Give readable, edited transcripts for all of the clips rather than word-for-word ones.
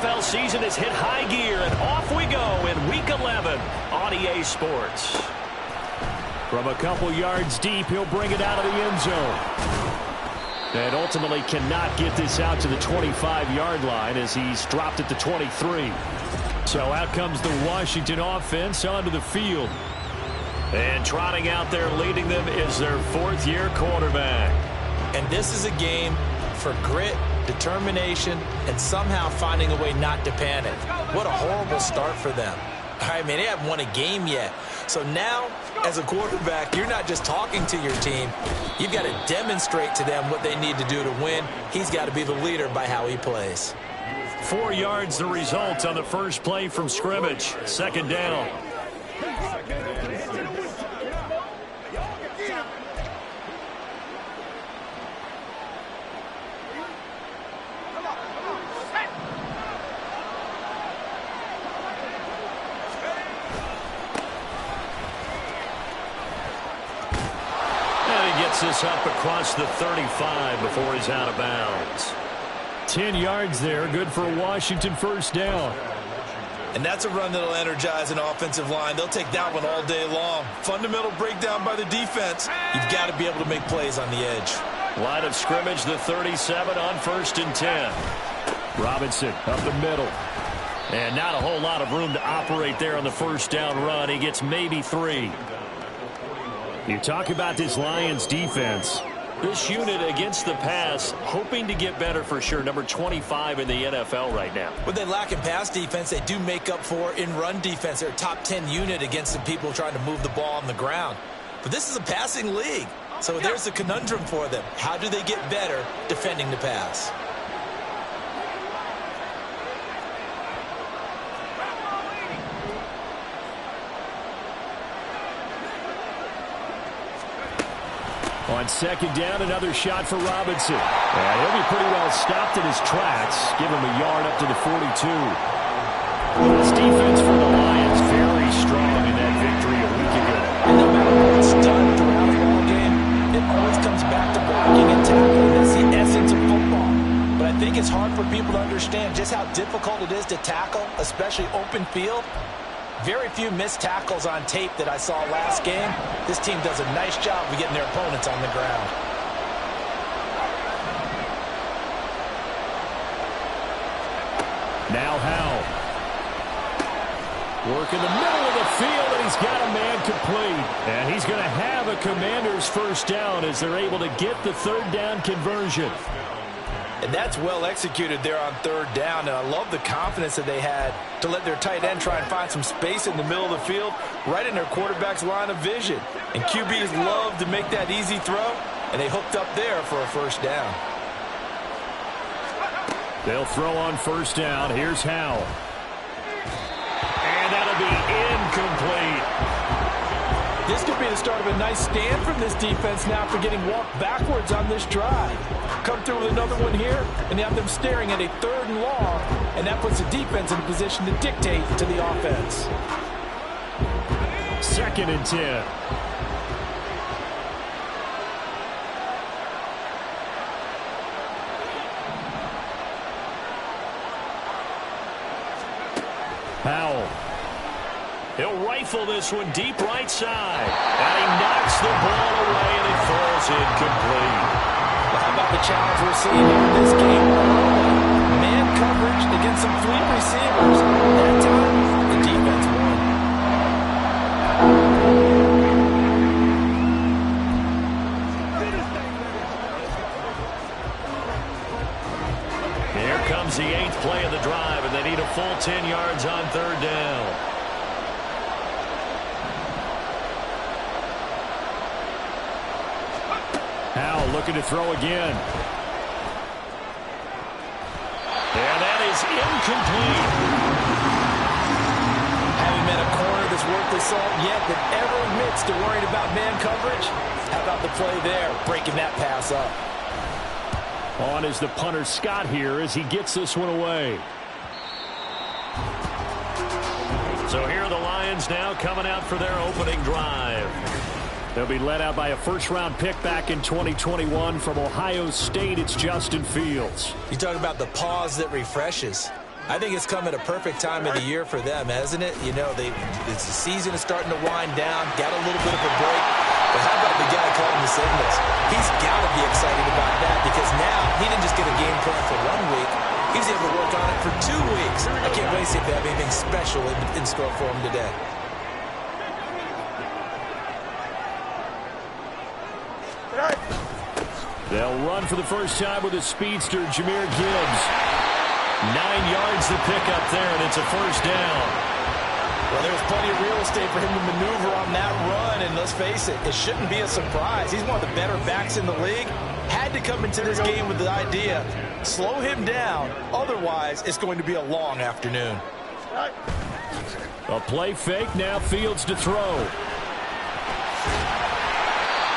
NFL season has hit high gear, and off we go in Week 11 on EA Sports. From a couple yards deep, he'll bring it out of the end zone. And ultimately cannot get this out to the 25-yard line as he's dropped at the 23. So out comes the Washington offense onto the field. And trotting out there leading them is their fourth-year quarterback. And this is a game for grit, determination, and somehow finding a way not to panic. What a horrible start for them. I mean, they haven't won a game yet. So now, as a quarterback, you're not just talking to your team. You've got to demonstrate to them what they need to do to win. He's got to be the leader by how he plays. 4 yards the result on the first play from scrimmage. Second down. This up across the 35 before he's out of bounds. 10 yards there, good for a Washington first down. And that's a run that'll energize an offensive line. They'll take that one all day long. Fundamental breakdown by the defense. You've got to be able to make plays on the edge. Line of scrimmage, the 37 on 1st and 10. Robinson up the middle. And not a whole lot of room to operate there on the first down run. He gets maybe 3. You talk about this Lions defense. This unit against the pass, hoping to get better for sure. Number 25 in the NFL right now. What they lack in pass defense, they do make up for in run defense. They're a top 10 unit against the people trying to move the ball on the ground. But this is a passing league. So there's a conundrum for them. How do they get better defending the pass? On second down, another shot for Robinson. And he'll be pretty well stopped in his tracks. Give him a yard up to the 42. This defense for the Lions, very strong in that victory a week ago. And no matter what's done throughout the ball game, it always comes back to blocking and tackling. That's the essence of football. But I think it's hard for people to understand just how difficult it is to tackle, especially open field. Very few missed tackles on tape that I saw last game. This team does a nice job of getting their opponents on the ground. Now Howell. Work in the middle of the field, and he's got a man complete. And he's going to have a Commanders first down as they're able to get the third down conversion. And that's well executed there on third down. And I love the confidence that they had to let their tight end try and find some space in the middle of the field, right in their quarterback's line of vision. And QBs love to make that easy throw, and they hooked up there for a first down. They'll throw on first down. Here's Howell. And that'll be incomplete. This could be the start of a nice stand from this defense now for getting walked backwards on this drive. Come through with another one here, and you have them staring at a 3rd and long, and that puts the defense in a position to dictate to the offense. 2nd and 10. Howell. He'll rifle this one deep right side. And he knocks the ball away, and it falls incomplete. How about the challenge we're seeing here in this game? Man coverage against some fleet receivers. That time, the defense won. Here comes the 8th play of the drive, and they need a full 10 yards on third down. Howell looking to throw again. And that is incomplete. Having met a corner that's worth the salt yet that ever admits to worrying about man coverage? How about the play there, breaking that pass up? On is the punter Scott here as he gets this one away. So here are the Lions now coming out for their opening drive. They'll be led out by a first-round pick back in 2021 from Ohio State. It's Justin Fields. You talk about the pause that refreshes. I think it's come at a perfect time of the year for them, hasn't it? You know, the season is starting to wind down, got a little bit of a break. But how about the guy calling the signals? He's got to be excited about that because now he didn't just get a game plan for 1 week. He was able to work on it for 2 weeks. I can't wait to see if they have anything special in store for him today. They'll run for the first time with a speedster, Jahmyr Gibbs. 9 yards to pick up there, and it's a first down. Well, there's plenty of real estate for him to maneuver on that run, and let's face it, it shouldn't be a surprise. He's one of the better backs in the league. Had to come into this game with the idea, slow him down, otherwise it's going to be a long afternoon. A play fake, now Fields to throw.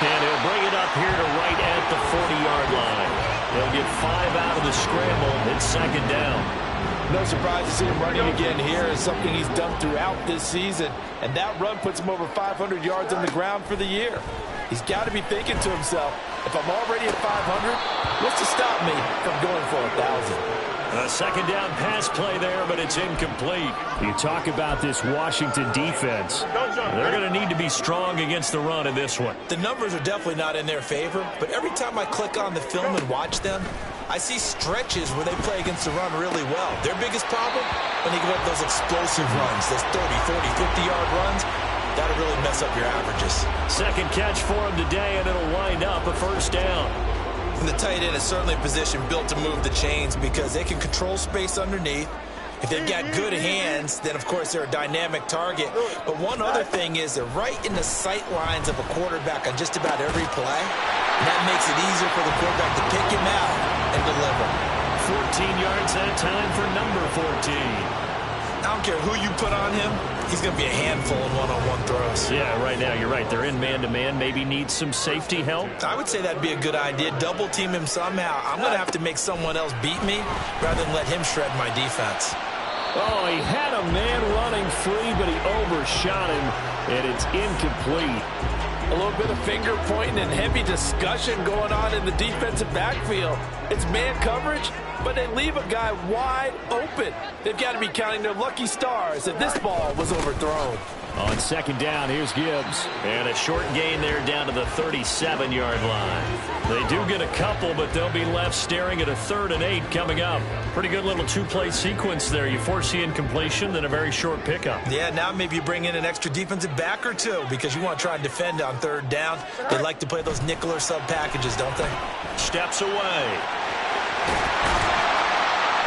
And he'll bring it up here to right at the 40-yard line. They'll get 5 out of the scramble. It's second down. No surprise to see him running again here. Is something he's done throughout this season. And that run puts him over 500 yards on the ground for the year. He's got to be thinking to himself, if I'm already at 500, what's to stop me from going for 1,000? A second down pass play there, but it's incomplete. You talk about this Washington defense. They're going to need to be strong against the run in this one. The numbers are definitely not in their favor, but every time I click on the film and watch them, I see stretches where they play against the run really well. Their biggest problem, when they give up those explosive runs, those 30, 40, 50-yard runs, that'll really mess up your averages. Second catch for him today, and it'll wind up a first down. And the tight end is certainly a position built to move the chains because they can control space underneath. If they've got good hands, then, of course, they're a dynamic target. But one other thing is they're right in the sight lines of a quarterback on just about every play. And that makes it easier for the quarterback to pick him out and deliver. 14 yards that time for number 14. I don't care who you put on him, he's going to be a handful in one-on-one throws. Yeah, right now, you're right. They're in man-to-man. Maybe need some safety help. I would say that'd be a good idea. Double team him somehow. I'm going to have to make someone else beat me rather than let him shred my defense. Oh, he had a man running free, but he overshot him, and it's incomplete. A little bit of finger pointing and heavy discussion going on in the defensive backfield. It's man coverage, but they leave a guy wide open. They've got to be counting their lucky stars if this ball was overthrown. On second down, here's Gibbs. And a short gain there down to the 37-yard line. They do get a couple, but they'll be left staring at a 3rd and 8 coming up. Pretty good little two-play sequence there. You force the incompletion, then a very short pickup. Yeah, now maybe you bring in an extra defensive back or two because you want to try and defend on 3rd down. They like to play those nickel or sub packages, don't they? Steps away.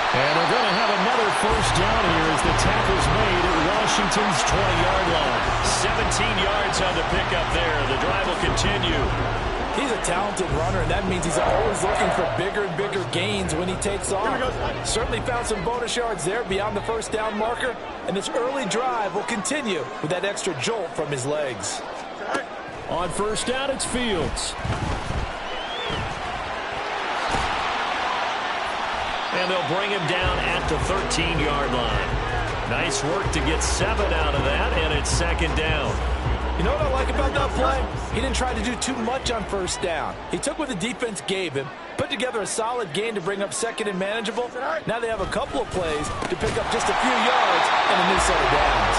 And they're going to have another first down here as the tackle's made at Washington's 20-yard line. 17 yards on the pickup there. The drive will continue. He's a talented runner, and that means he's always looking for bigger and bigger gains when he takes off. Certainly found some bonus yards there beyond the first down marker, and this early drive will continue with that extra jolt from his legs. On first down, it's Fields. And they'll bring him down at the 13-yard line. Nice work to get 7 out of that, and it's second down. You know what I like about that play? He didn't try to do too much on first down. He took what the defense gave him, put together a solid gain to bring up second and manageable. Now they have a couple of plays to pick up just a few yards and a new set of downs.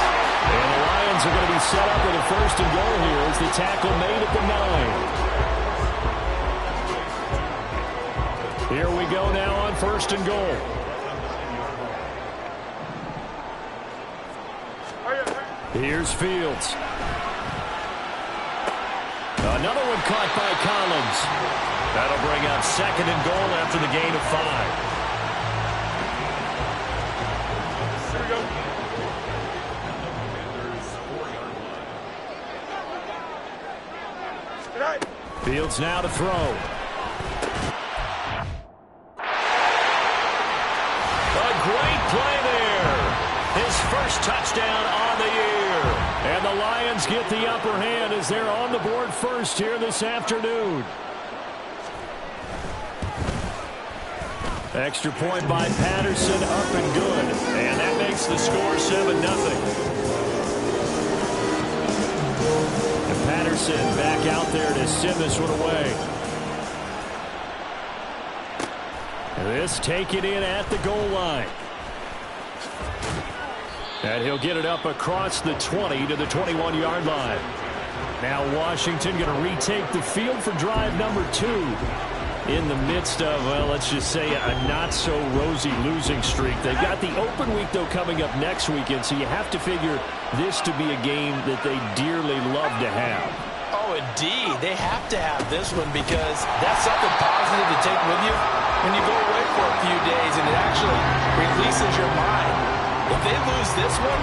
And the Lions are going to be set up with a first and goal here as the tackle made at the 9. Here we go now on first and goal. Here's Fields. Another one caught by Collins. That'll bring up second and goal after the gain of 5. Fields now to throw. A great play there. His first touchdown on the year. And the Lions get the upper hand as they're on the board first here this afternoon. Extra point by Patterson, up and good. And that makes the score 7-0. And Patterson back out there to send this one away. And this taken in at the goal line. And he'll get it up across the 20 to the 21-yard line. Now Washington going to retake the field for drive number 2. In the midst of, well, let's just say a not-so-rosy losing streak. They've got the open week, though, coming up next weekend, so you have to figure this to be a game that they dearly love to have. Oh, indeed. They have to have this one because that's something positive to take with you when you go away for a few days, and it actually releases your mind. If they lose this one,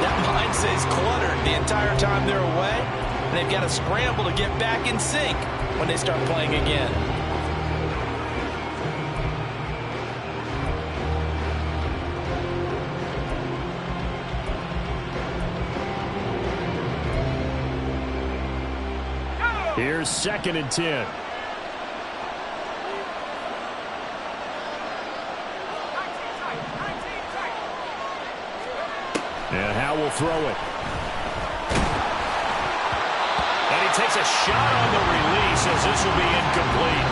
that mind stays cluttered the entire time they're away, and they've got to scramble to get back in sync when they start playing again. Here's 2nd and 10. And Howe will throw it. And he takes a shot on the release as this will be incomplete.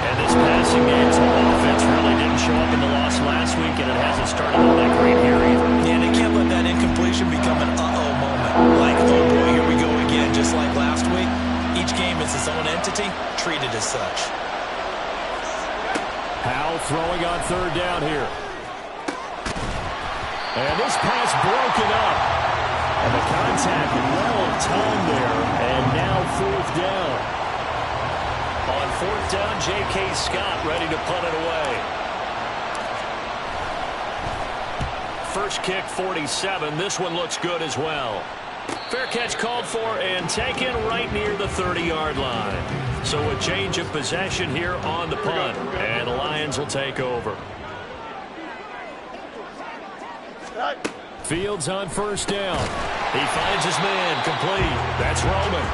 And this passing game's offense really didn't show up in the loss last week, and it hasn't started all that great here either. Yeah, they can't let that incompletion become an uh-oh moment. Like, oh boy, here we go again, just like last week. Each game is its own entity, treated as such. Howe throwing on 3rd down here. And this pass broken up. And the contact well timed there. And now 4th down. On 4th down, J.K. Scott ready to punt it away. First kick, 47. This one looks good as well. Fair catch called for and taken right near the 30-yard line. So a change of possession here on the punt. And the Lions will take over. Fields on 1st down. He finds his man complete. That's Roman.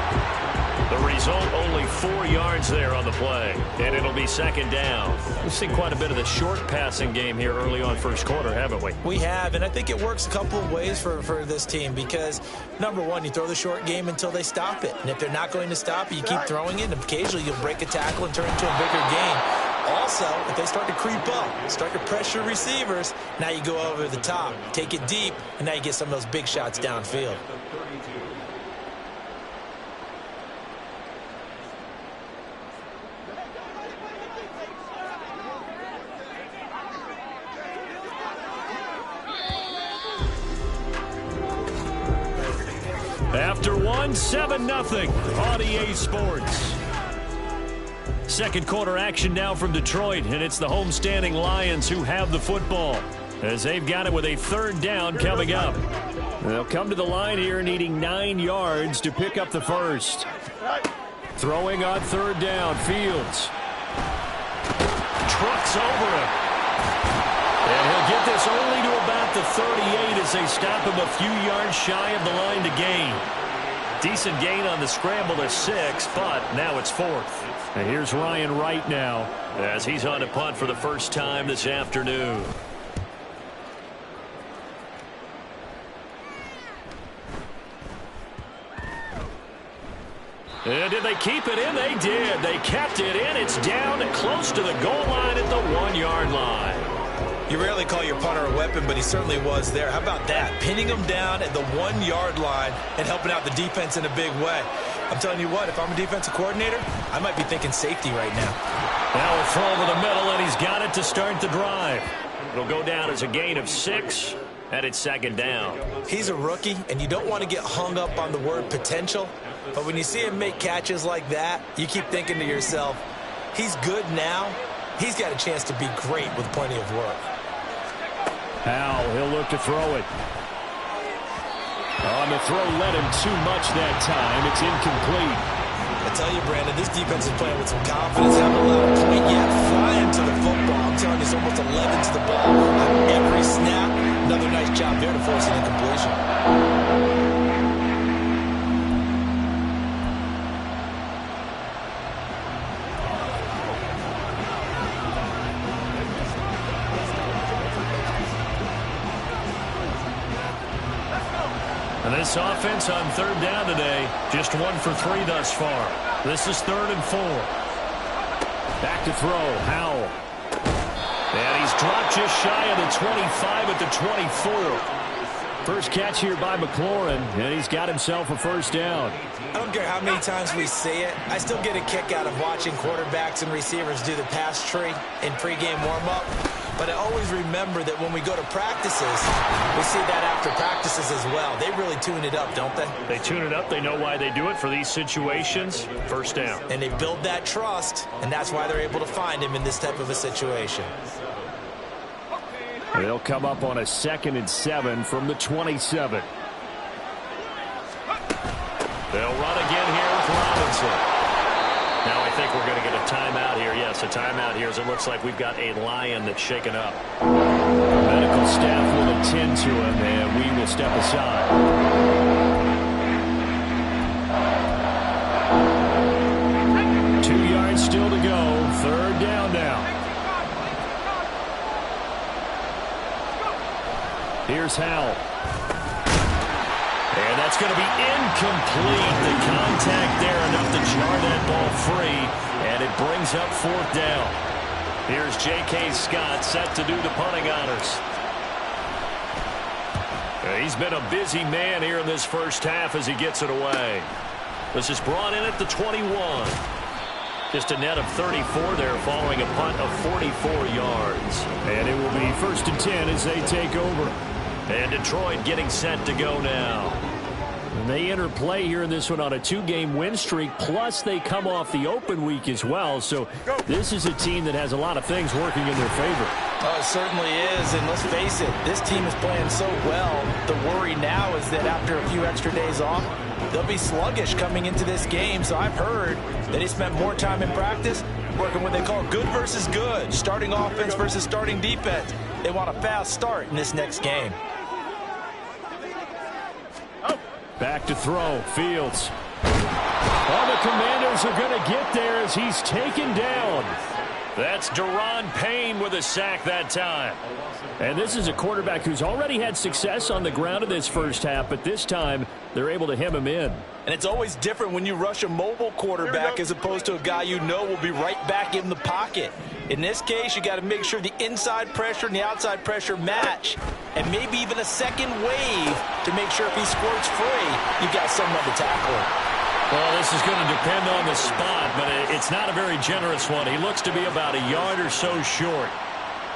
The result, only 4 yards there on the play. And it'll be 2nd down. We've seen quite a bit of the short passing game here early on first quarter, haven't we? We have, and I think it works a couple of ways for this team because, number one, you throw the short game until they stop it. And if they're not going to stop it, you keep throwing it, and occasionally you'll break a tackle and turn it into a bigger gain. Also, if they start to creep up, start to pressure receivers, now you go over the top, take it deep, and now you get some of those big shots downfield. After 7-0 on EA Sports. Second quarter action now from Detroit, and it's the homestanding Lions who have the football as they've got it with a 3rd down coming up. They'll come to the line here needing 9 yards to pick up the first. Throwing on 3rd down, Fields. Trucks over him. And he'll get this only to about the 38 as they stop him a few yards shy of the line to gain. Decent gain on the scramble to 6, but now it's 4th. And here's Ryan Wright now as he's on to punt for the first time this afternoon. And did they keep it in? They did. They kept it in. It's down close to the goal line at the 1-yard line. You rarely call your punter a weapon, but he certainly was there. How about that? Pinning him down at the 1-yard line and helping out the defense in a big way. I'm telling you what, if I'm a defensive coordinator, I might be thinking safety right now. Now a throw over the middle, and he's got it to start the drive. It'll go down as a gain of 6, and it's 2nd down. He's a rookie, and you don't want to get hung up on the word potential. But when you see him make catches like that, you keep thinking to yourself, he's good now. He's got a chance to be great with plenty of work. Howe, he'll look to throw it. On the throw, led him too much that time. It's incomplete. I tell you, Brandon, this defense is playing with some confidence. Haven't allowed a point yet. Flying to the football. I'm telling you, it's almost 11 to the ball on every snap. Another nice job there to force an incompletion. And this offense on 3rd down today, just 1 for 3 thus far. This is 3rd and 4. Back to throw, Howell. And he's dropped just shy of the 25 at the 24. First catch here by McLaurin, and he's got himself a first down. I don't care how many times we see it. I still get a kick out of watching quarterbacks and receivers do the pass tree in pregame warm-up. But I always remember that when we go to practices, we see that after practices as well. They really tune it up, don't they? They tune it up. They know why they do it for these situations. First down. And they build that trust, and that's why they're able to find him in this type of a situation. They'll come up on a 2nd and 7 from the 27. They'll run again here with Robinson. Now I think we're going to get a timeout here. Yes, a timeout here as it looks like we've got a Lion that's shaken up. The medical staff will attend to him, and we will step aside. 2 yards still to go. 3rd down now. Here's Howell. And that's going to be incomplete. The contact there enough to jar that ball free, and it brings up 4th down. Here's J.K. Scott set to do the punting honors. He's been a busy man here in this first half as he gets it away. This is brought in at the 21. Just a net of 34 there following a punt of 44 yards. And it will be 1st and 10 as they take over. And Detroit getting set to go now. And they enter play here in this one on a 2-game win streak, plus they come off the open week as well. So this is a team that has a lot of things working in their favor. Oh, it certainly is, and let's face it, this team is playing so well. The worry now is that after a few extra days off, they'll be sluggish coming into this game. So I've heard that he spent more time in practice working what they call good versus good, starting offense versus starting defense. They want a fast start in this next game. Back to throw, Fields. All the Commanders are going to get there as he's taken down. That's Daron Payne with a sack that time. And this is a quarterback who's already had success on the ground in this first half, but this time they're able to hem him in. And it's always different when you rush a mobile quarterback as opposed to a guy you know will be right back in the pocket. In this case, you got to make sure the inside pressure and the outside pressure match, and maybe even a second wave to make sure if he squirts free, you've got someone to tackle him. Well, this is going to depend on the spot, but it's not a very generous one. He looks to be about a yard or so short.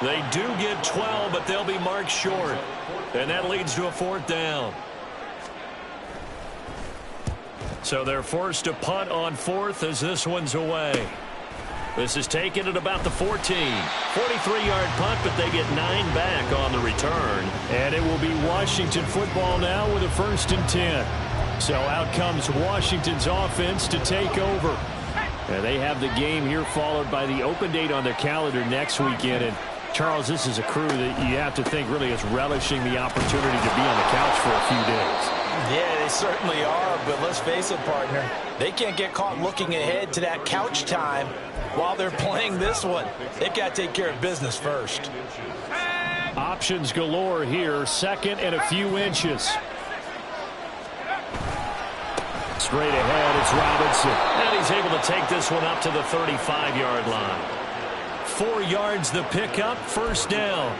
They do get 12, but they'll be marked short. And that leads to a 4th down. So they're forced to punt on 4th as this one's away. This is taken at about the 14. 43-yard punt, but they get 9 back on the return. And it will be Washington football now with a 1st and 10. So out comes Washington's offense to take over. And they have the game here followed by the open date on their calendar next weekend. And Charles, this is a crew that you have to think really is relishing the opportunity to be on the couch for a few days. Yeah, they certainly are, but let's face it, partner. They can't get caught looking ahead to that couch time while they're playing this one. They've got to take care of business first. Options galore here, 2nd and a few inches. Straight ahead, it's Robinson. And he's able to take this one up to the 35-yard line. 4 yards the pickup, 1st down.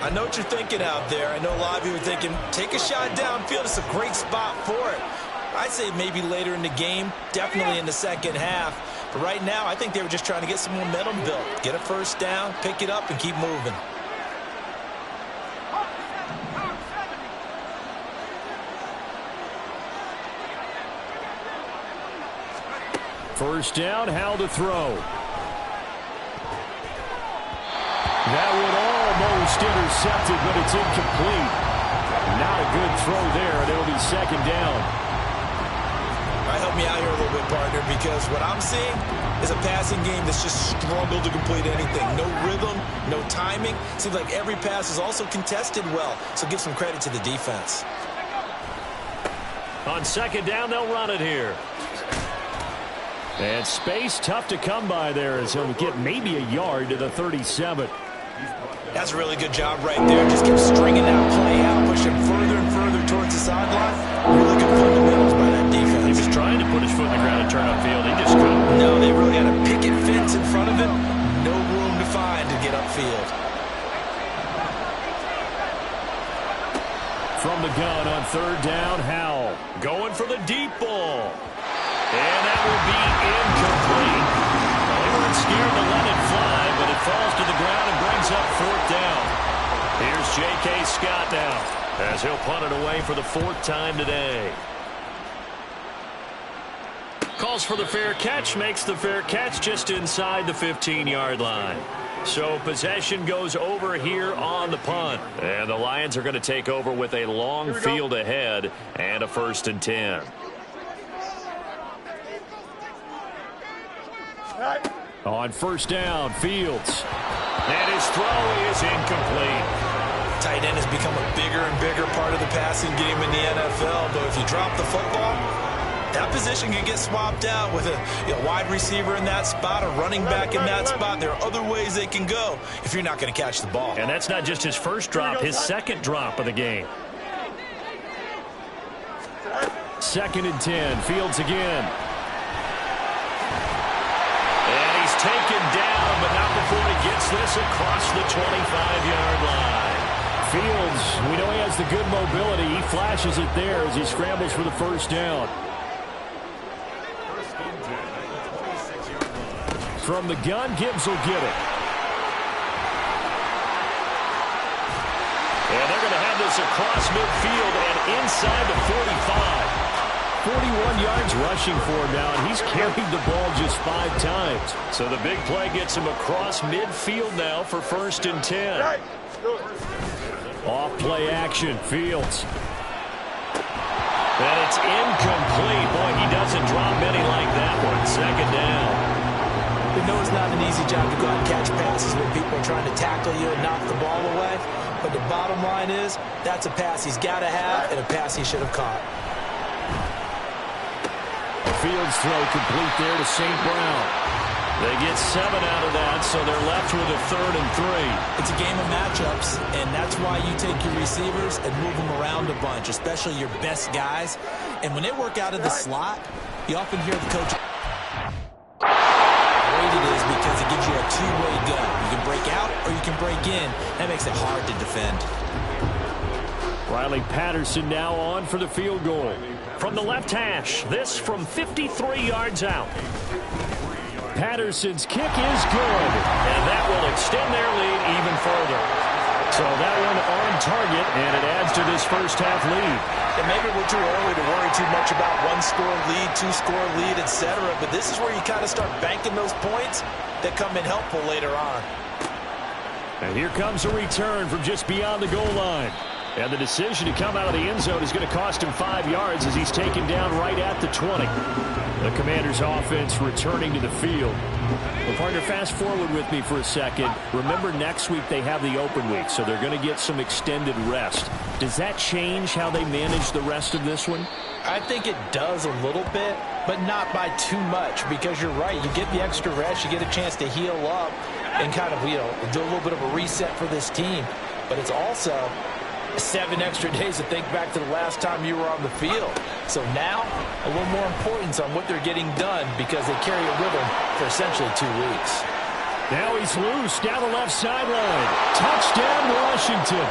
I know what you're thinking out there. I know a lot of you are thinking, take a shot downfield. It's a great spot for it. I'd say maybe later in the game, definitely in the second half. But right now, I think they were just trying to get some momentum built. Get a 1st down, pick it up, and keep moving. First down, Howell to throw. That one almost intercepted, but it's incomplete. Not a good throw there, and it'll be 2nd down. All right, help me out here a little bit, partner, because what I'm seeing is a passing game that's just struggled to complete anything. No rhythm, no timing. Seems like every pass is also contested well, so give some credit to the defense. On 2nd down, they'll run it here. And space tough to come by there as he'll get maybe a yard to the 37. That's a really good job right there. Just keep stringing that play out, pushing further and further towards the sideline. Really good fundamentals by that defense. He was trying to put his foot in the ground and turn upfield. He just couldn't. No, they really had a picket fence in front of him. No room to find to get upfield. From the gun on third down, Howell. Going for the deep ball. And that will be incomplete. Well, they weren't scared to let it fly, but it falls to the ground and brings up fourth down. Here's J.K. Scott now, as he'll punt it away for the fourth time today. Calls for the fair catch, makes the fair catch just inside the 15-yard line. So possession goes over here on the punt. And the Lions are going to take over with a long field ahead and a 1st and 10. On first down, Fields. And his throw is incomplete. Tight end has become a bigger and bigger part of the passing game in the NFL. But if you drop the football, that position can get swapped out with a wide receiver in that spot, a running back in that spot. There are other ways they can go if you're not going to catch the ball. And that's not just his first drop, his second drop of the game. 2nd and 10, Fields again. And he's taken down, but not before he gets this across the 25-yard line. Fields, we know he has the good mobility. He flashes it there as he scrambles for the first down. From the gun, Gibbs will get it. And they're going to have this across midfield and inside the 45. 41 yards rushing for him now, and he's carried the ball just 5 times. So the big play gets him across midfield now for 1st and 10. Off play action, Fields. And it's incomplete. Boy, he doesn't drop many like that one. 2nd down. We know it's not an easy job to go out and catch passes when people are trying to tackle you and knock the ball away. But the bottom line is, that's a pass he's got to have and a pass he should have caught. Fields throw complete there to St. Brown. They get 7 out of that, so they're left with a 3rd and 3. It's a game of matchups, and that's why you take your receivers and move them around a bunch, especially your best guys. And when they work out of the slot, you often hear the coach. It is because it gives you a two-way go. You can break out or you can break in. That makes it hard to defend. Riley Patterson now on for the field goal. From the left hash, this from 53 yards out. Patterson's kick is good, and that will extend their lead even further. So that one on target, and it adds to this first half lead. And maybe we're too early to worry too much about 1-score lead, 2-score lead, etc. But this is where you kind of start banking those points that come in helpful later on. And here comes a return from just beyond the goal line. And the decision to come out of the end zone is going to cost him 5 yards as he's taken down right at the 20. The Commanders' offense returning to the field. Well, partner, fast forward with me for a second. Remember, next week they have the open week, so they're going to get some extended rest. Does that change how they manage the rest of this one? I think it does a little bit, but not by too much, because you're right. You get the extra rest, you get a chance to heal up and kind of, do a little bit of a reset for this team. But it's also 7 extra days to think back to the last time you were on the field. So now, a little more importance on what they're getting done because they carry it with them for essentially 2 weeks. Now he's loose down the left sideline. Touchdown, Washington.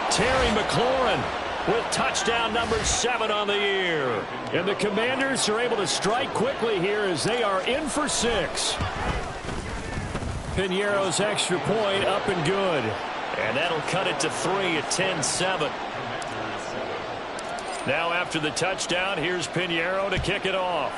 Terry McLaurin with touchdown number 7 on the year. And the Commanders are able to strike quickly here as they are in for 6. Piñeiro's extra point up and good. And that'll cut it to 3 at 10-7. Now after the touchdown, here's Piñeiro to kick it off.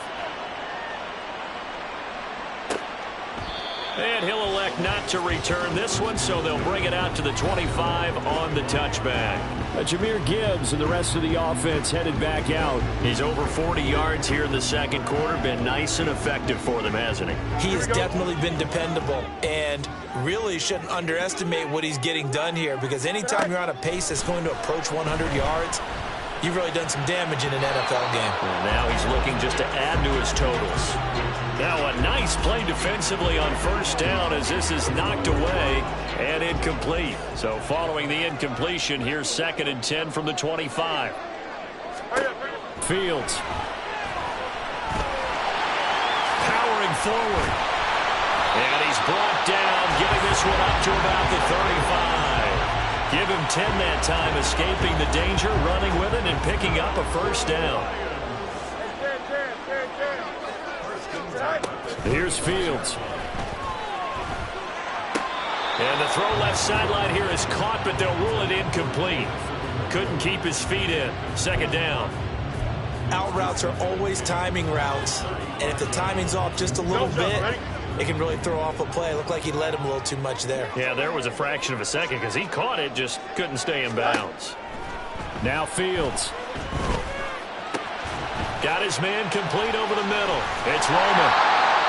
And he'll elect not to return this one, so they'll bring it out to the 25 on the touchback. Jahmyr Gibbs and the rest of the offense headed back out. He's over 40 yards here in the second quarter. Been nice and effective for them, hasn't he? He has definitely been dependable, and really shouldn't underestimate what he's getting done here, because anytime you're on a pace that's going to approach 100 yards, you've really done some damage in an NFL game. And now he's looking just to add to his totals. Now a nice play defensively on first down as this is knocked away and incomplete. So following the incompletion, here's 2nd and 10 from the 25. Fields. Powering forward. And he's brought down, getting this one up to about the 35. Give him 10 that time, escaping the danger, running with it, and picking up a first down. Here's Fields. And the throw left sideline here is caught, but they'll rule it incomplete. Couldn't keep his feet in. Second down. Out routes are always timing routes, and if the timing's off just a little bit, it can really throw off a play. Looked like he led him a little too much there. Yeah, there was a fraction of a second because he caught it, just couldn't stay in bounds. Now Fields. Got his man complete over the middle. It's Roman.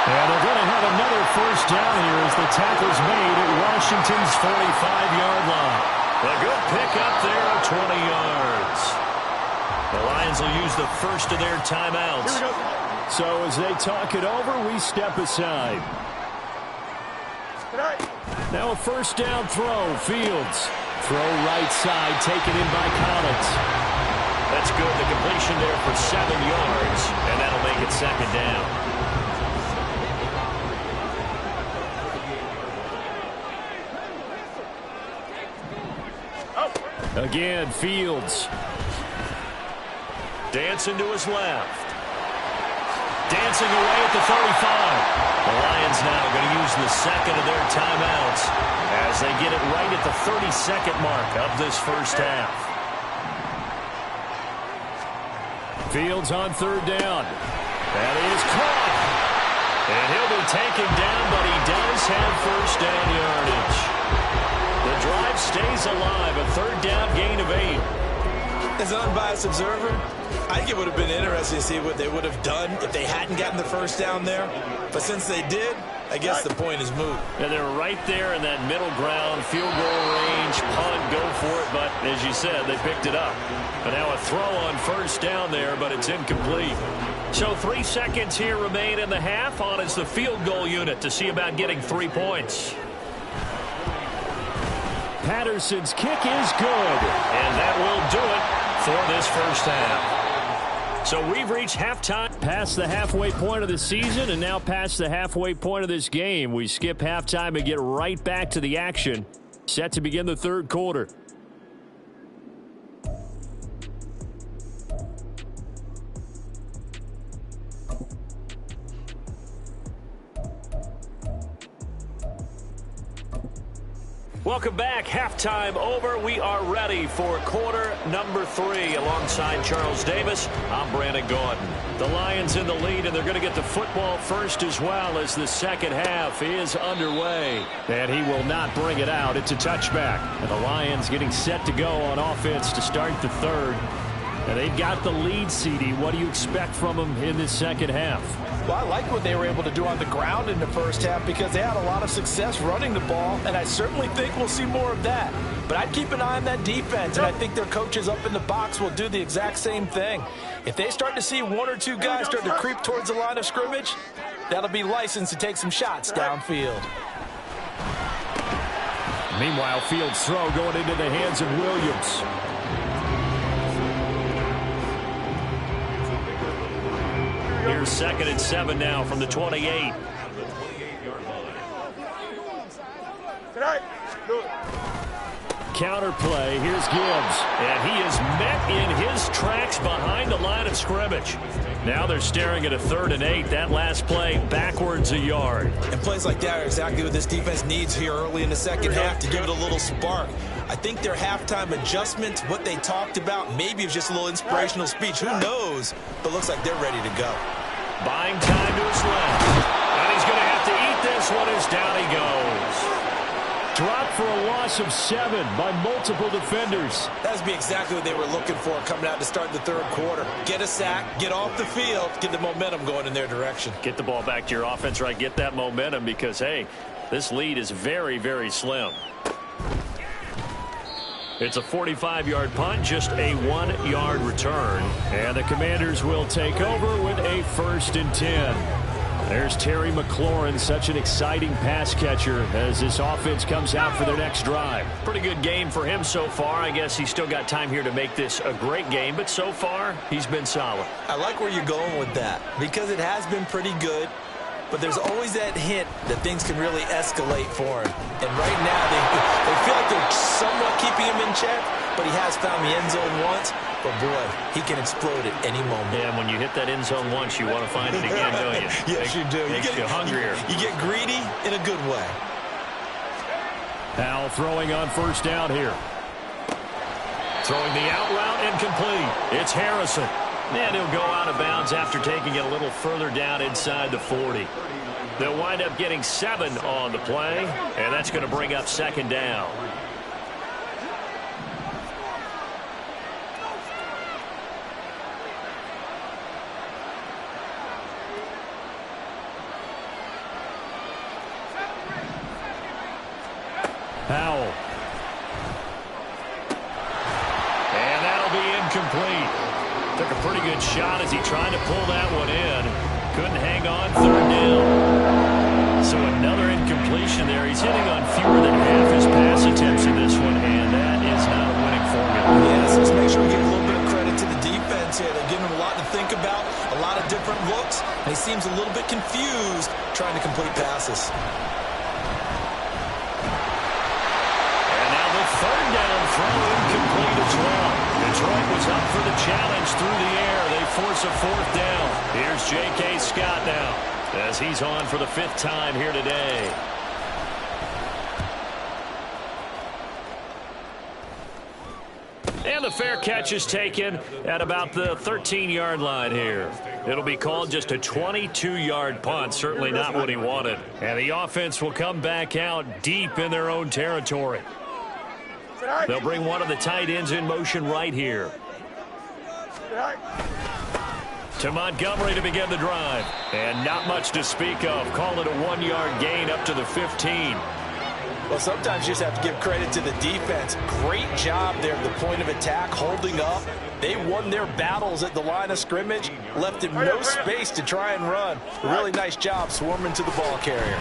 And they're going to have another first down here as the tackle's made at Washington's 45-yard line. A good pickup there of 20 yards. The Lions will use the first of their timeouts. So as they talk it over, we step aside. Now a first down throw. Fields. Throw right side, taken in by Collins. That's good. The completion there for 7 yards, and that'll make it second down. Again, Fields. Dancing to his left. Dancing away at the 35. The Lions now going to use the second of their timeouts as they get it right at the 32nd mark of this first half. Fields on third down. That is caught. And he'll be taken down, but he does have first down yardage. The drive stays alive. A third down gain of 8. As an unbiased observer, I think it would have been interesting to see what they would have done if they hadn't gotten the first down there. But since they did, I guess the point is moot. Yeah, they were right there in that middle ground, field goal range, punt, go for it. But as you said, they picked it up. But now a throw on first down there, but it's incomplete. So 3 seconds here remain in the half. On is the field goal unit to see about getting 3 points. Patterson's kick is good. And that will do it for this first half. So we've reached halftime, past the halfway point of the season, and now past the halfway point of this game. We skip halftime and get right back to the action. Set to begin the third quarter. Welcome back. Halftime over. We are ready for quarter number 3. Alongside Charles Davis, I'm Brandon Gordon. The Lions in the lead, and they're going to get the football first as well as the second half is underway. And he will not bring it out. It's a touchback. And the Lions getting set to go on offense to start the third. And they've got the lead, CD. What do you expect from them in this second half? Well, I like what they were able to do on the ground in the first half because they had a lot of success running the ball, and I certainly think we'll see more of that. But I'd keep an eye on that defense, and I think their coaches up in the box will do the exact same thing. If they start to see 1 or 2 guys start to creep towards the line of scrimmage, that'll be licensed to take some shots downfield. Meanwhile, Fields' throw going into the hands of Williams. Here's 2nd and 7 now from the 28. Counter play. Here's Gibbs. And he is met in his tracks behind the line of scrimmage. Now they're staring at a 3rd and 8. That last play backwards a yard. And plays like that are exactly what this defense needs here early in the second half to give it a little spark. I think their halftime adjustments, what they talked about, maybe it was just a little inspirational speech. Who knows? But looks like they're ready to go. Buying time to his left. And he's going to have to eat this one as down he goes. Dropped for a loss of 7 by multiple defenders. That would be exactly what they were looking for coming out to start the third quarter. Get a sack, get off the field, get the momentum going in their direction. Get the ball back to your offense, right? Get that momentum because, hey, this lead is very, very slim. It's a 45-yard punt, just a 1-yard return. And the Commanders will take over with a 1st and 10. There's Terry McLaurin, such an exciting pass catcher as this offense comes out for their next drive. Pretty good game for him so far. I guess he's still got time here to make this a great game, but so far he's been solid. I like where you're going with that because it has been pretty good. but there's always that hint that things can really escalate for him. And right now, they feel like they're somewhat keeping him in check, but he has found the end zone once. But, boy, he can explode at any moment. Yeah, when you hit that end zone once, you want to find it again, don't you? Yes, you do. Makes you hungrier. You get greedy in a good way. Powell throwing on first down here. Throwing the out route incomplete. It's Harrison. And he'll go out of bounds after taking it a little further down inside the 40. They'll wind up getting 7 on the play, and that's going to bring up second down. Powell. And that'll be incomplete. Took a pretty good shot as he tried to pull that one in. Couldn't hang on, third down. So another incompletion there. He's hitting on fewer than half his pass attempts in this one, and that is not a winning formula. Yeah, so let's make sure we give a little bit of credit to the defense here. They're giving him a lot to think about, a lot of different looks, and he seems a little bit confused trying to complete passes. Third down throw incomplete as well. Detroit was up for the challenge through the air. They force a fourth down. Here's J.K. Scott now as he's on for the 5th time here today. And the fair catch is taken at about the 13-yard line here. It'll be called just a 22-yard punt. Certainly not what he wanted. And the offense will come back out deep in their own territory. They'll bring one of the tight ends in motion right here. To Montgomery to begin the drive. And not much to speak of. Call it a 1-yard gain up to the 15. Well, sometimes you just have to give credit to the defense. Great job there at the point of attack, holding up. They won their battles at the line of scrimmage, left him no space to try and run. A really nice job swarming to the ball carrier.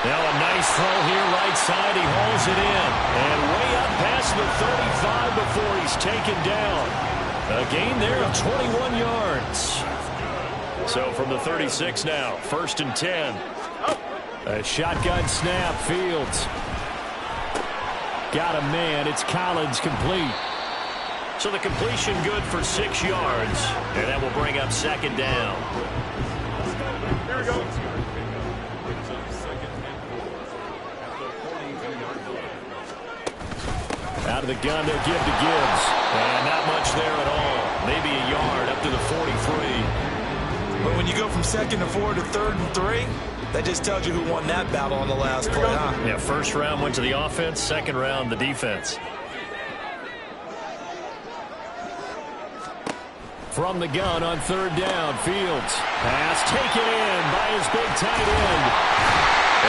Now a nice throw here right side. He hauls it in. And way up past the 35 before he's taken down. A gain there of 21 yards. So from the 36 now, 1st and 10. A shotgun snap, Fields. Got a man. It's Collins complete. So the completion good for 6 yards. And that will bring up second down. There we go. Out of the gun, they'll give to Gibbs. And not much there at all. Maybe a yard up to the 43. But when you go from 2nd to 4 to 3rd and 3, that just tells you who won that battle on the last play, huh? Yeah, first round went to the offense, second round the defense. From the gun on 3rd down, Fields. Pass taken in by his big tight end.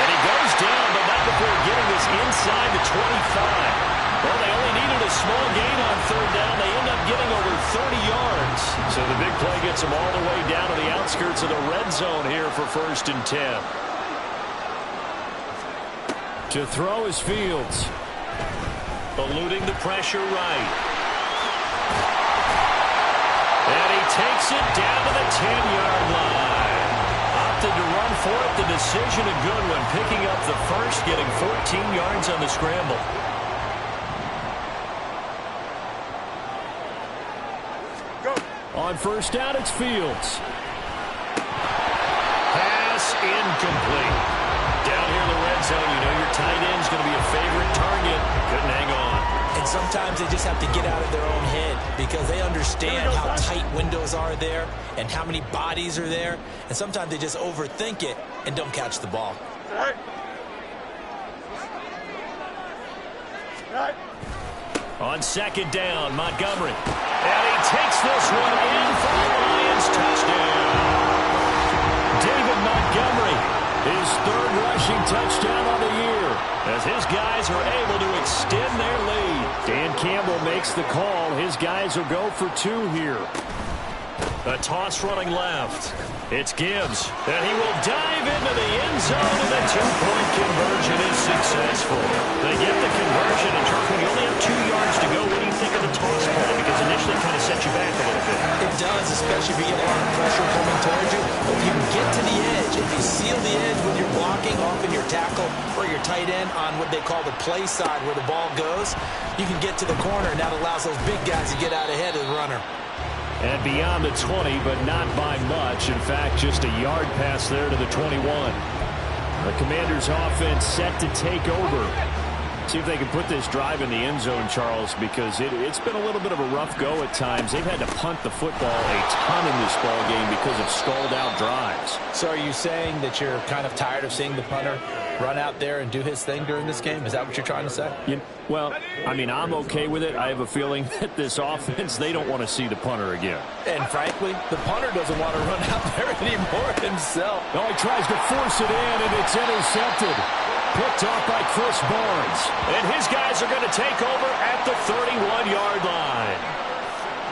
And he goes down, but not before getting this inside the 25. Well, they only needed a small gain on 3rd down. They end up getting over 30 yards. So the big play gets them all the way down to the outskirts of the red zone here for 1st and 10. To throw is Fields. Eluding the pressure right. And he takes it down to the 10-yard line. Opted to run for it. The decision a good one. Picking up the first, getting 14 yards on the scramble. On 1st down, it's Fields. Pass incomplete. Down here in the red zone, you know your tight end's going to be a favorite target. Couldn't hang on. And sometimes they just have to get out of their own head because they understand how tight windows are there and how many bodies are there. And sometimes they just overthink it and don't catch the ball. On 2nd down, Montgomery. And he takes this one in for the Lions touchdown. David Montgomery, his 3rd rushing touchdown on the year, as his guys are able to extend their lead. Dan Campbell makes the call. His guys will go for 2 here. A toss running left. It's Gibbs, and he will dive into the end zone, and the two-point conversion is successful. They get the conversion, and Charles, when you only have 2 yards to go, what do you think of the toss ball? Because initially it kind of sets you back a little bit. It does, especially if you get a lot of pressure coming towards you. But if you can get to the edge, if you seal the edge when you're blocking off in your tackle or your tight end on what they call the play side where the ball goes, you can get to the corner, and that allows those big guys to get out ahead of the runner. And beyond the 20, but not by much. In fact, just a yard pass there to the 21. The Commanders' offense set to take over. See if they can put this drive in the end zone, Charles, because it's been a little bit of a rough go at times. They've had to punt the football a ton in this ball game because of stalled-out drives. So are you saying that you're kind of tired of seeing the punter run out there and do his thing during this game? Is that what you're trying to say? Well, I mean, I'm okay with it. I have a feeling that this offense, they don't want to see the punter again. And frankly, the punter doesn't want to run out there anymore himself. Oh, he tries to force it in, and it's intercepted. Picked off by Chris Barnes. And his guys are going to take over at the 31-yard line.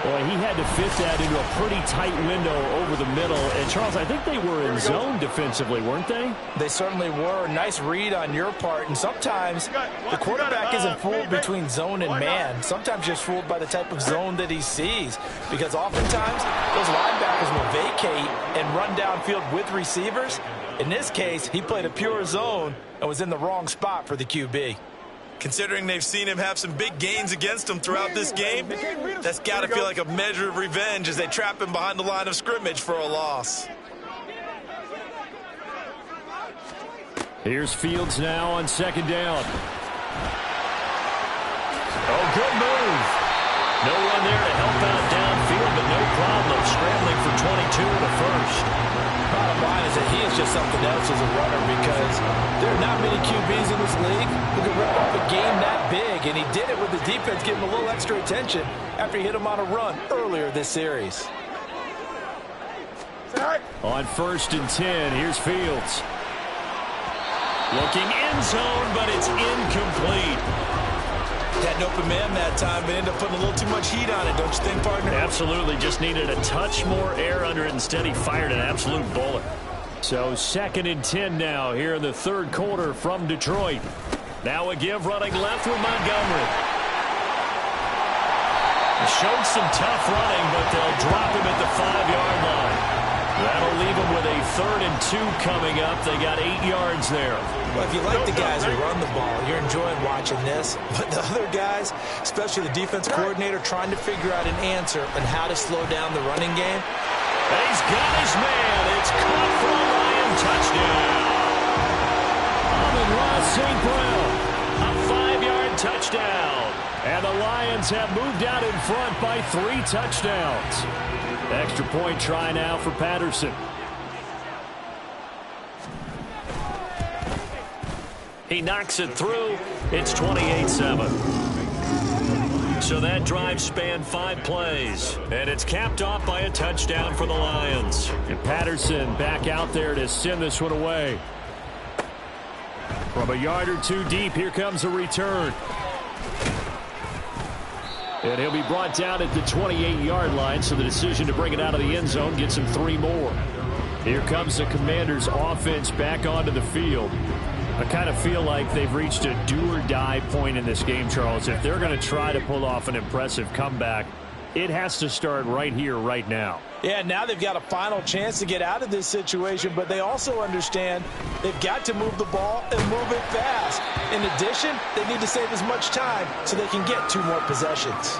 Boy, he had to fit that into a pretty tight window over the middle. And, Charles, I think they were in zone defensively, weren't they? They certainly were. Nice read on your part. And sometimes the quarterback isn't fooled between zone and man. Sometimes just fooled by the type of zone that he sees. Because oftentimes those linebackers will vacate and run downfield with receivers. In this case, he played a pure zone and was in the wrong spot for the QB. Considering they've seen him have some big gains against him throughout this game, that's got to feel like a measure of revenge as they trap him behind the line of scrimmage for a loss. Here's Fields now on second down. Oh, good move. No one there to help out downfield, but no problem scrambling for 22 in the first. Bottom line is that he is just something else as a runner because there are not many QBs in this league who can rip up a game that big, and he did it with the defense giving him a little extra attention after he hit him on a run earlier this series. On 1st and 10, here's Fields. Looking end zone, but it's incomplete. Had an open man that time, but ended up putting a little too much heat on it, don't you think, partner? Absolutely. Just needed a touch more air under it. Instead, he fired an absolute bullet. So 2nd and 10 now here in the third quarter from Detroit. Now a give running left with Montgomery. Showed some tough running, but they'll drop him at the 5-yard line. That'll leave him with a 3rd and 2 coming up. They got 8 yards there. Well, if you like the guys who run the ball, you're enjoying watching this. But the other guys, especially the defense coordinator, trying to figure out an answer on how to slow down the running game. And he's got his man. It's caught for a Lion touchdown. Amon-Ra St. Brown, a 5-yard touchdown. And the Lions have moved out in front by 3 touchdowns. Extra point try now for Patterson. He knocks it through. It's 28-7. So that drive spanned 5 plays. And it's capped off by a touchdown for the Lions. And Patterson back out there to send this one away. From a yard or 2 deep, here comes a return. And he'll be brought down at the 28-yard line, so the decision to bring it out of the end zone gets him 3 more. Here comes the Commanders' offense back onto the field. I kind of feel like they've reached a do-or-die point in this game, Charles. If they're going to try to pull off an impressive comeback, it has to start right here, right now. Yeah, now they've got a final chance to get out of this situation, but they also understand they've got to move the ball and move it fast. In addition, they need to save as much time so they can get 2 more possessions.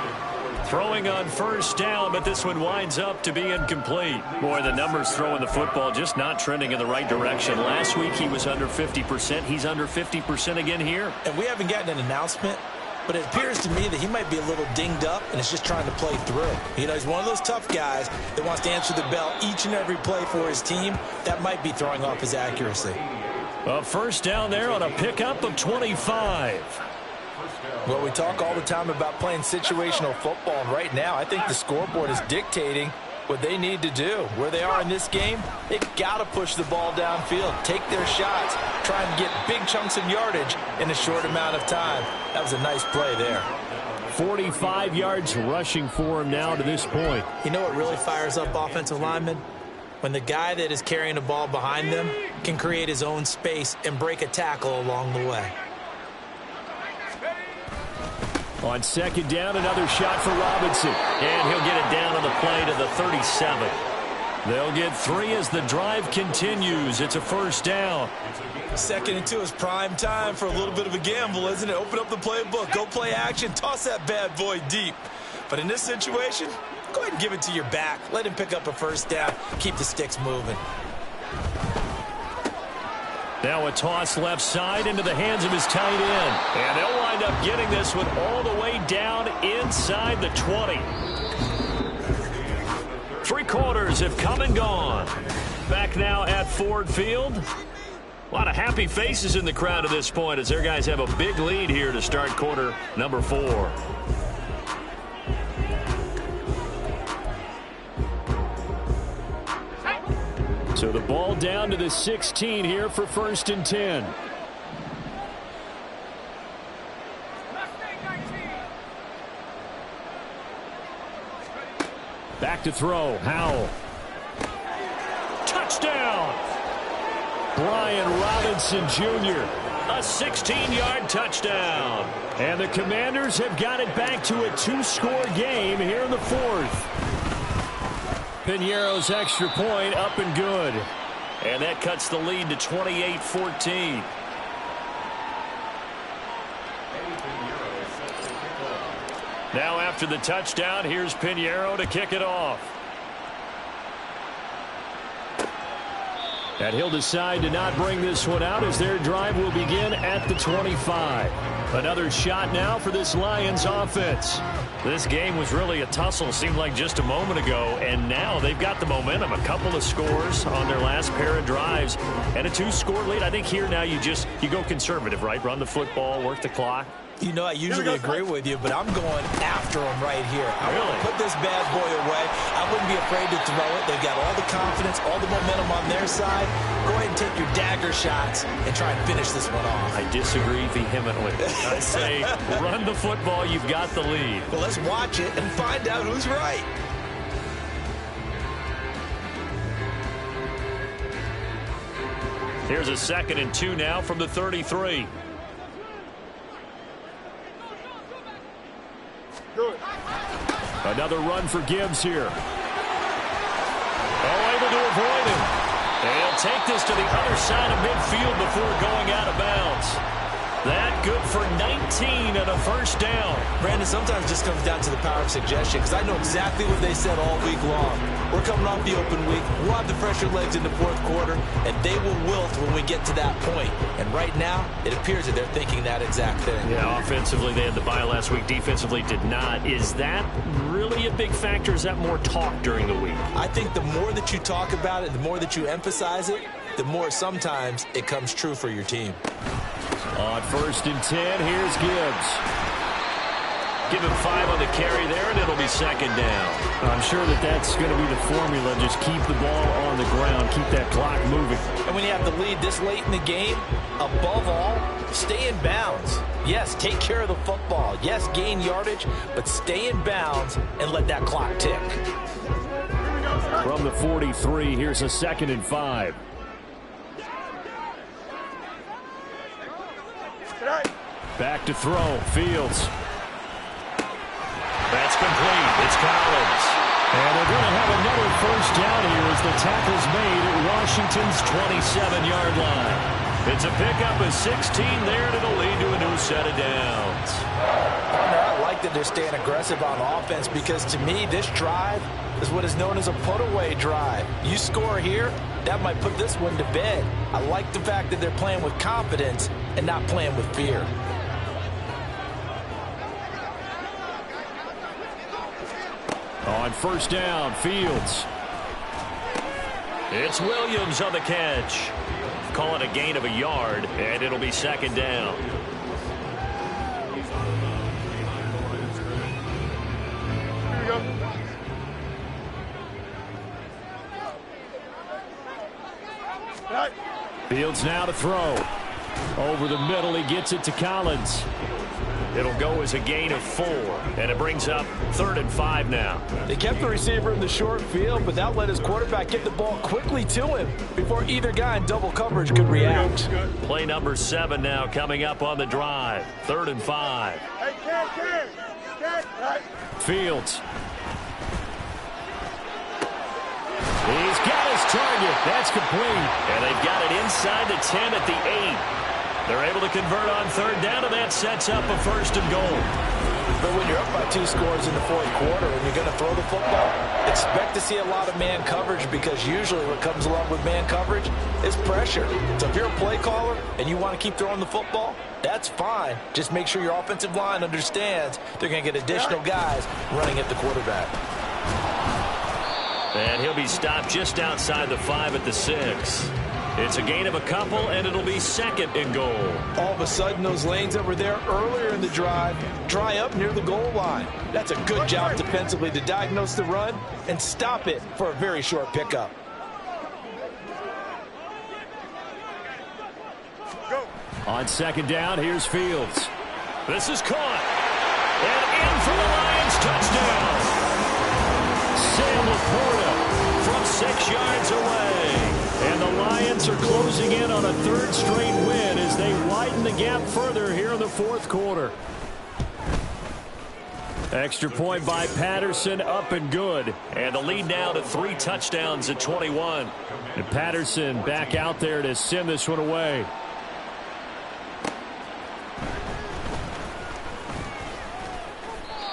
Throwing on 1st down, but this one winds up to be incomplete. Boy, the numbers throwing the football just not trending in the right direction. Last week he was under 50%. He's under 50% again here. And we haven't gotten an announcement, but it appears to me that he might be a little dinged up and is just trying to play through. You know, he's one of those tough guys that wants to answer the bell each and every play for his team. That might be throwing off his accuracy. A 1st down there on a pickup of 25. Well, we talk all the time about playing situational football, and right now I think the scoreboard is dictating what they need to do. Where they are in this game, they've got to push the ball downfield, take their shots, try and get big chunks of yardage in a short amount of time. That was a nice play there. 45 yards rushing for him now to this point. You know what really fires up offensive linemen? When the guy that is carrying the ball behind them can create his own space and break a tackle along the way. On second down, another shot for Robinson. And he'll get it down on the play to the 37. They'll get 3 as the drive continues. It's a first down. 2nd and 2 is prime time for a little bit of a gamble, isn't it? Open up the playbook, go play action, toss that bad boy deep. But in this situation, go ahead and give it to your back. Let him pick up a first down. Keep the sticks moving. Now a toss left side into the hands of his tight end. And they'll wind up getting this one all the way down inside the 20. 3 quarters have come and gone. Back now at Ford Field. A lot of happy faces in the crowd at this point as their guys have a big lead here to start quarter number 4. So the ball down to the 16 here for 1st and 10. Back to throw. Howell. Touchdown! Brian Robinson Jr. A 16-yard touchdown. And the Commanders have got it back to a 2-score game here in the 4th. Piñeiro's extra point up and good. And that cuts the lead to 28-14. Now after the touchdown, here's Piñeiro to kick it off. And he'll decide to not bring this one out as their drive will begin at the 25. Another shot now for this Lions offense. This game was really a tussle, seemed like just a moment ago, and now they've got the momentum. A couple of scores on their last pair of drives and a 2-score lead. I think here now you go conservative, right? Run the football, work the clock. You know, I usually agree with you, but I'm going after him right here. I want to put this bad boy away. I wouldn't be afraid to throw it. They've got all the confidence, all the momentum on their side. Go ahead and take your dagger shots and try and finish this one off. I disagree vehemently. I say run the football. You've got the lead. Well, let's watch it and find out who's right. Here's a 2nd and 2 now from the 33. Another run for Gibbs here. Oh, able to avoid him. And he'll take this to the other side of midfield before going out of bounds. That good for 19 and a first down. Brandon, sometimes it just comes down to the power of suggestion because I know exactly what they said all week long. We're coming off the open week. We'll have the fresher legs in the 4th quarter, and they will wilt when we get to that point. And right now, it appears that they're thinking that exact thing. Yeah, offensively, they had the bye last week. Defensively, did not. Is that really a big factor? Is that more talk during the week? I think the more that you talk about it, the more that you emphasize it, the more sometimes it comes true for your team. On 1st and 10, here's Gibbs. Give him 5 on the carry there, and it'll be 2nd down. I'm sure that's going to be the formula. Just keep the ball on the ground. Keep that clock moving. And when you have the lead this late in the game, above all, stay in bounds. Yes, take care of the football. Yes, gain yardage, but stay in bounds and let that clock tick. From the 43, here's a 2nd and 5. Back to throw. Fields. That's complete. It's Collins. And they're going to have another first down here as the tackle's made at Washington's 27-yard line. It's a pickup of 16 there, and it'll lead to a new set of downs. I like that they're staying aggressive on offense because, to me, this drive is what is known as a put-away drive. You score here, that might put this one to bed. I like the fact that they're playing with confidence and not playing with fear. On first down, Fields. It's Williams on the catch. Call it a gain of a yard, and it'll be 2nd down. Here we go. Fields now to throw. Over the middle, he gets it to Collins. It'll go as a gain of 4, and it brings up 3rd and 5 now. They kept the receiver in the short field, but that let his quarterback get the ball quickly to him before either guy in double coverage could react. Play number 7 now coming up on the drive. 3rd and 5. Fields. He's got his target. That's complete. And they've got it inside the 10 at the 8. They're able to convert on 3rd down, and that sets up a 1st and goal. But when you're up by 2 scores in the 4th quarter and you're going to throw the football, expect to see a lot of man coverage, because usually what comes along with man coverage is pressure. So if you're a play caller and you want to keep throwing the football, that's fine. Just make sure your offensive line understands they're going to get additional guys running at the quarterback. And he'll be stopped just outside the 5 at the 6. It's a gain of a couple, and it'll be 2nd and goal. All of a sudden, those lanes that were there earlier in the drive dry up near the goal line. That's a good job defensively to diagnose the run and stop it for a very short pickup. On 2nd down, here's Fields. This is caught. And in for the Lions, touchdown. Sam Laporta from 6 yards away. And the Lions are closing in on a 3rd straight win as they widen the gap further here in the 4th quarter. Extra point by Patterson, up and good. And the lead now to 3 touchdowns at 21. And Patterson back out there to send this one away.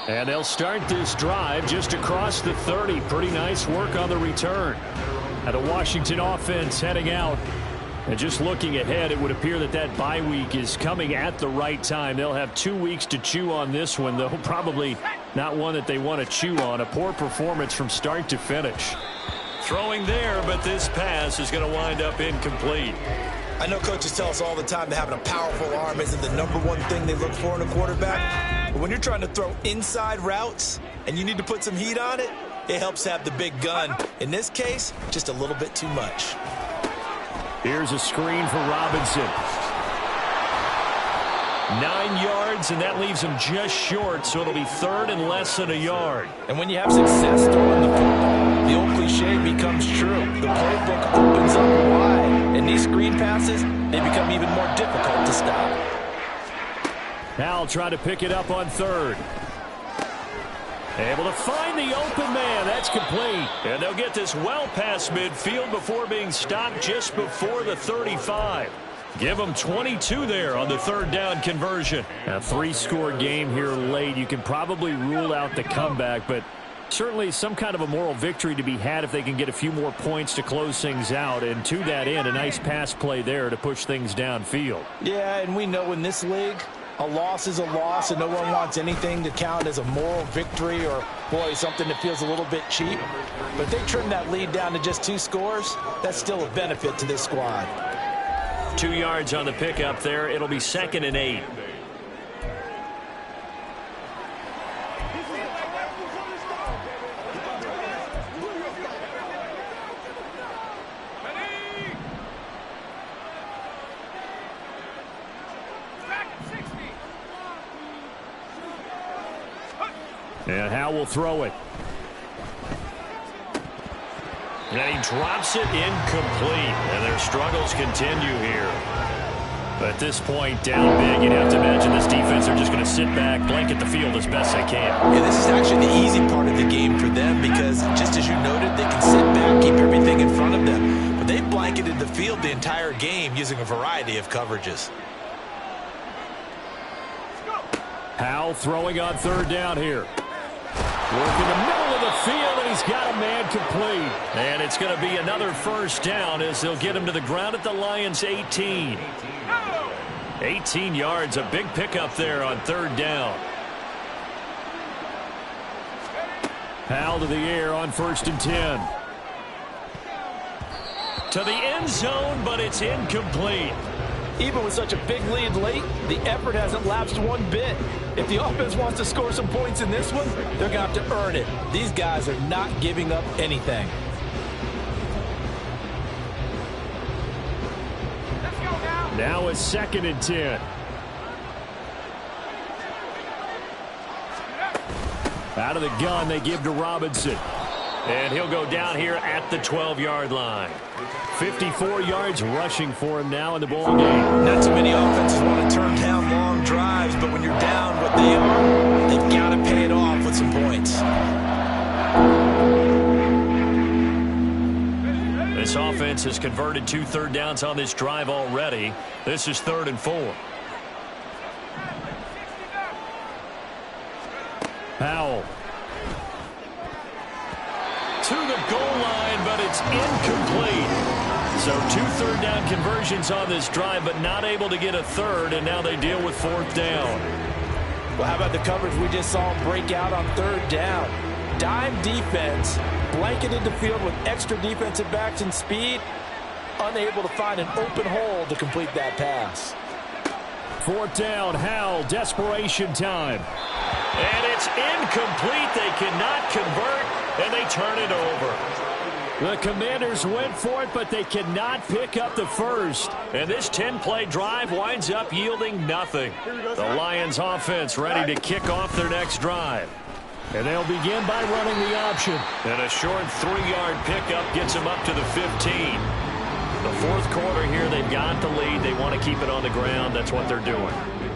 And they'll start this drive just across the 30. Pretty nice work on the return. Now the Washington offense heading out. And just looking ahead, it would appear that that bye week is coming at the right time. They'll have 2 weeks to chew on this one, though probably not one that they want to chew on. A poor performance from start to finish. Throwing there, but this pass is going to wind up incomplete. I know coaches tell us all the time that having a powerful arm isn't the #1 thing they look for in a quarterback. But when you're trying to throw inside routes and you need to put some heat on it, it helps have the big gun. In this case, just a little bit too much. Here's a screen for Robinson. 9 yards, and that leaves him just short, so it'll be 3rd and less than a yard. And when you have success throwing the football, the old cliche becomes true. The playbook opens up wide, and these screen passes, they become even more difficult to stop. Howell trying to pick it up on 3rd. Able to find the open man. That's complete. And they'll get this well past midfield before being stopped just before the 35. Give them 22 there on the 3rd down conversion. A 3-score game here late. You can probably rule out the comeback, but certainly some kind of a moral victory to be had if they can get a few more points to close things out. And to that end, a nice pass play there to push things downfield. Yeah, and we know in this league, a loss is a loss, and no one wants anything to count as a moral victory or, boy, something that feels a little bit cheap. But if they trim that lead down to just 2 scores, that's still a benefit to this squad. 2 yards on the pickup there. It'll be 2nd and 8. And Howell will throw it. And he drops it incomplete. And their struggles continue here. But at this point, down big, you'd have to imagine this defense are just going to sit back, blanket the field as best they can. And this is actually the easy part of the game for them because, just as you noted, they can sit back, keep everything in front of them. But they've blanketed the field the entire game using a variety of coverages. Howell throwing on 3rd down here. Working the middle of the field, and he's got a man complete. And it's going to be another 1st down as they'll get him to the ground at the Lions' 18. 18 yards, a big pickup there on 3rd down. Howell to the air on 1st and 10. To the end zone, but it's incomplete. Even with such a big lead late, the effort hasn't lapsed one bit. If the offense wants to score some points in this one, they're going to have to earn it. These guys are not giving up anything. Now it's 2nd and 10. Out of the gun, they give to Robinson. And he'll go down here at the 12-yard line. 54 yards rushing for him now in the ball game. Not too many offenses want to turn down long drives, but when you're down what they are, they've got to pay it off with some points. This offense has converted 2 third downs on this drive already. This is 3rd and 4. Powell. To the goal line, but it's incomplete. So 2 third down conversions on this drive, but not able to get a third, and now they deal with 4th down. Well, how about the coverage we just saw him break out on 3rd down? Dime defense, blanketed the field with extra defensive backs and speed, unable to find an open hole to complete that pass. 4th down, Howell, desperation time. And it's incomplete. They cannot convert, and they turn it over. The Commanders went for it, but they cannot pick up the first. And this 10-play drive winds up yielding nothing. The Lions offense ready to kick off their next drive. And they'll begin by running the option. And a short 3-yard pickup gets them up to the 15. The 4th quarter here, they've got the lead. They want to keep it on the ground. That's what they're doing.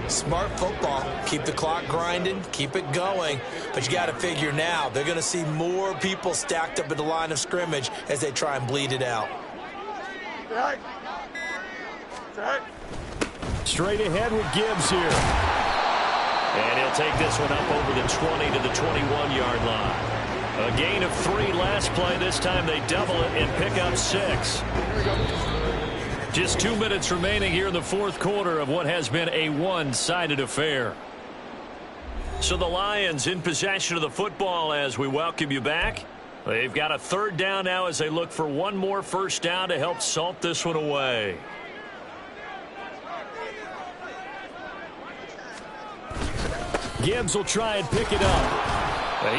Smart football. Keep the clock grinding, keep it going. But you got to figure now, they're going to see more people stacked up at the line of scrimmage as they try and bleed it out. Straight ahead with Gibbs here. And he'll take this one up over the 20 to the 21-yard line. A gain of 3 last play. This time they double it and pick up 6. Just 2 minutes remaining here in the 4th quarter of what has been a one-sided affair. So the Lions in possession of the football as we welcome you back. They've got a 3rd down now as they look for one more first down to help salt this one away. Gibbs will try and pick it up.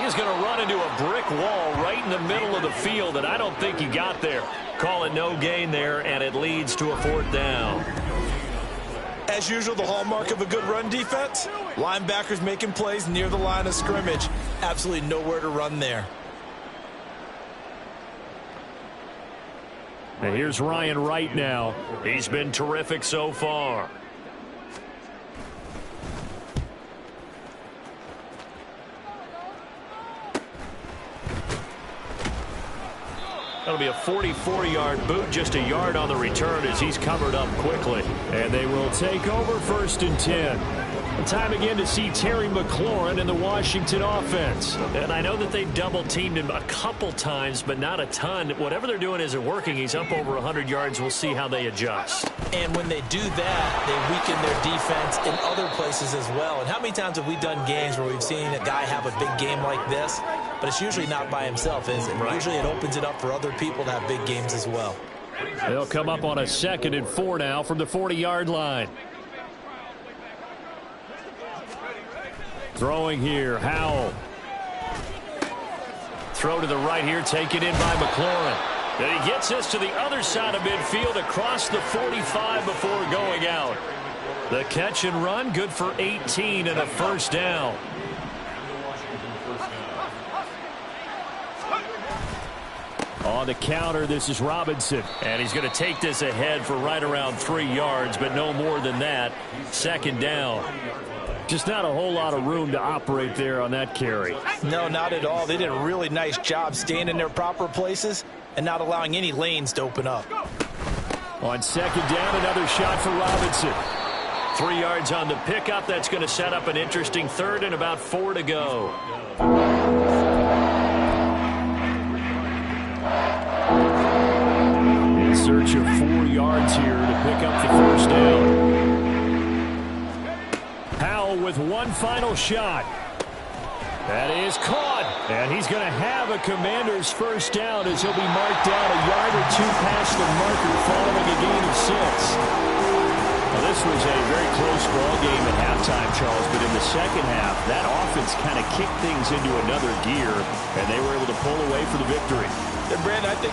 He's going to run into a brick wall right in the middle of the field, and I don't think he got there. Call it no gain there, and it leads to a 4th down. As usual, the hallmark of a good run defense, linebackers making plays near the line of scrimmage. Absolutely nowhere to run there. And here's Ryan Wright now. He's been terrific so far. That'll be a 44-yard boot, just a yard on the return as he's covered up quickly. And they will take over 1st and 10. Time again to see Terry McLaurin in the Washington offense. And I know that they've double-teamed him a couple times, but not a ton. Whatever they're doing isn't working. He's up over 100 yards. We'll see how they adjust. And when they do that, they weaken their defense in other places as well. And how many times have we done games where we've seen a guy have a big game like this? But it's usually not by himself, is it? Right. Usually it opens it up for other people to have big games as well. They'll come up on a 2nd and 4 now from the 40-yard line. Throwing here, Howell. Throw to the right here, taken in by McLaurin. And he gets this to the other side of midfield across the 45 before going out. The catch and run, good for 18 and a first down. On the counter, this is Robinson. And he's going to take this ahead for right around 3 yards, but no more than that. 2nd down. Just not a whole lot of room to operate there on that carry. No, not at all. They did a really nice job staying in their proper places and not allowing any lanes to open up. On 2nd down, another shot for Robinson. 3 yards on the pickup. That's going to set up an interesting 3rd and about 4 to go. In search of 4 yards here to pick up the first down. Powell with one final shot. That is caught. And he's going to have a Commander's first down as he'll be marked down a yard or 2 past the marker following a gain of 6. Well, this was a very close ball game at halftime, Charles, but in the second half, that offense kind of kicked things into another gear, and they were able to pull away for the victory. And Brandon, I think